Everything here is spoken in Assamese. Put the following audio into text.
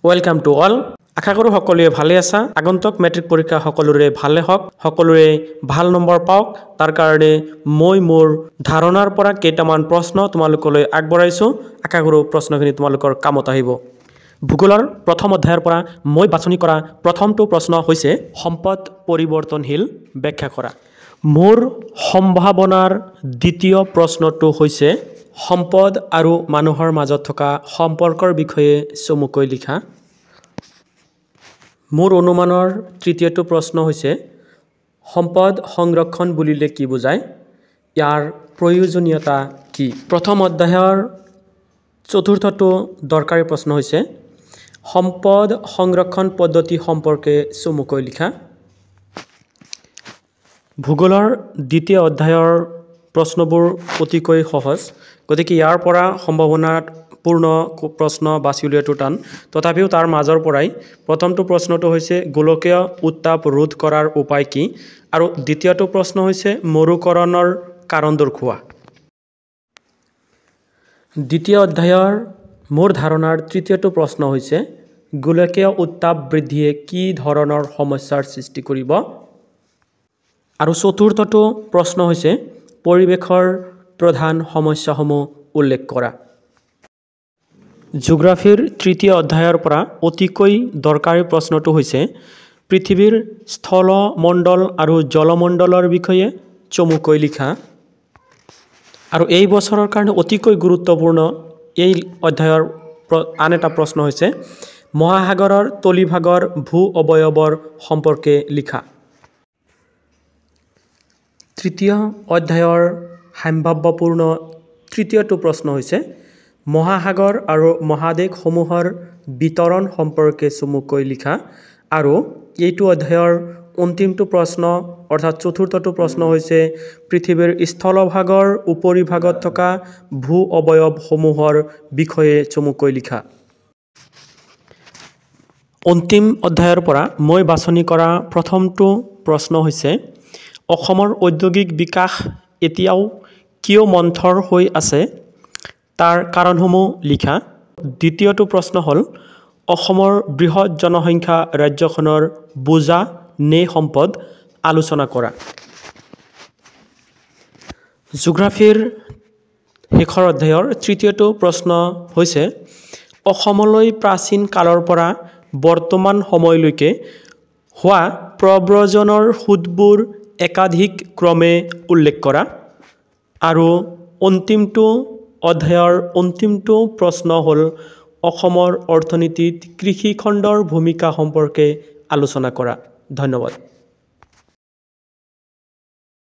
Welcome to all. আশা কৰোঁ সকলোৱে ভালে আছা। আগন্তুক মেট্ৰিক পৰীক্ষা সকলোৰে ভালে হওক, সকলোৰে ভাল নম্বৰ পাওক। তাৰ কাৰণে মই মোৰ ধাৰণাৰ পৰা কেইটামান প্ৰশ্ন তোমালোকলৈ আগবঢ়াইছোঁ। আশা কৰোঁ প্ৰশ্নখিনি তোমালোকৰ কামত আহিব। ভূগোলৰ প্ৰথম অধ্যায়ৰ পৰা মই বাছনি কৰা প্ৰথমটো প্ৰশ্ন হৈছে সম্পদ পৰিৱৰ্তনশীল ব্যাখ্যা কৰা। মোৰ সম্ভাৱনাৰ দ্বিতীয় প্ৰশ্নটো হৈছে সম্পদ আৰু মানুহৰ মাজত থকা সম্পৰ্কৰ বিষয়ে চমুকৈ লিখা। মোৰ অনুমানৰ তৃতীয়টো প্ৰশ্ন হৈছে সম্পদ সংৰক্ষণ বুলিলে কি বুজায়, ইয়াৰ প্ৰয়োজনীয়তা কি। প্ৰথম অধ্যায়ৰ চতুৰ্থটো দৰকাৰী প্ৰশ্ন হৈছে সম্পদ সংৰক্ষণ পদ্ধতি সম্পৰ্কে চমুকৈ লিখা। ভূগোলৰ দ্বিতীয় অধ্যায়ৰ প্ৰশ্নবোৰ অতিকৈ সহজ, গতিকে ইয়াৰ পৰা সম্ভাৱনাপূৰ্ণ প্ৰশ্ন বাছি উলিওৱাটো টান। তথাপিও তাৰ মাজৰ পৰাই প্ৰথমটো প্ৰশ্নটো হৈছে গোলকীয় উত্তাপ ৰোধ কৰাৰ উপায় কি, আৰু দ্বিতীয়টো প্ৰশ্ন হৈছে মৰুকৰণৰ কাৰণ দৰ্শোৱা। দ্বিতীয় অধ্যায়ৰ মোৰ ধাৰণাৰ তৃতীয়টো প্ৰশ্ন হৈছে গোলকীয় উত্তাপ বৃদ্ধিয়ে কি ধৰণৰ সমস্যাৰ সৃষ্টি কৰিব, আৰু চতুৰ্থটো প্ৰশ্ন হৈছে পৰিৱেশৰ প্ৰধান সমস্যাসমূহ উল্লেখ কৰা। জিঅ'গ্ৰাফীৰ তৃতীয় অধ্যায়ৰ পৰা অতিকৈ দৰকাৰী প্ৰশ্নটো হৈছে পৃথিৱীৰ স্থলমণ্ডল আৰু জলমণ্ডলৰ বিষয়ে চমুকৈ লিখা। আৰু এই বছৰৰ কাৰণে অতিকৈ গুৰুত্বপূৰ্ণ এই অধ্যায়ৰ আন এটা প্ৰশ্ন হৈছে মহাসাগৰৰ তলিভাগৰ ভূ অৱয়বৰ সম্পৰ্কে লিখা। তৃতীয় অধ্যায়ৰ সম্ভাৱ্যপূৰ্ণ তৃতীয়টো প্ৰশ্ন হৈছে মহাসাগৰ আৰু মহাদেশসমূহৰ বিতৰণ সম্পৰ্কে চমুকৈ লিখা। আৰু এইটো অধ্যায়ৰ অন্তিমটো প্ৰশ্ন অৰ্থাৎ চতুৰ্থটো প্ৰশ্ন হৈছে পৃথিৱীৰ স্থলভাগৰ উপৰিভাগত থকা ভূ অৱয়ৱসমূহৰ বিষয়ে চমুকৈ লিখা। অন্তিম অধ্যায়ৰ পৰা মই বাছনি কৰা প্ৰথমটো প্ৰশ্ন হৈছে অসমৰ ঔদ্যোগিক বিকাশ এতিয়াও কিয় মন্থৰ হৈ আছে, তাৰ কাৰণসমূহ লিখা। দ্বিতীয়টো প্ৰশ্ন হ'ল অসমৰ বৃহৎ জনসংখ্যা ৰাজ্যখনৰ বোজা নে সম্পদ, আলোচনা কৰা। জিঅ'গ্ৰাফীৰ শেষৰ অধ্যায়ৰ তৃতীয়টো প্ৰশ্ন হৈছে অসমলৈ প্ৰাচীন কালৰ পৰা বৰ্তমান সময়লৈকে হোৱা প্ৰব্ৰজনৰ সূত্ৰবোৰ একাধিক ক্ৰমে উল্লেখ কৰা। আৰু অন্তিমটো অধ্যায়ৰ অন্তিমটো প্ৰশ্ন হ'ল অসমৰ অৰ্থনীতিত কৃষি খণ্ডৰ ভূমিকা সম্পৰ্কে আলোচনা কৰা। ধন্যবাদ।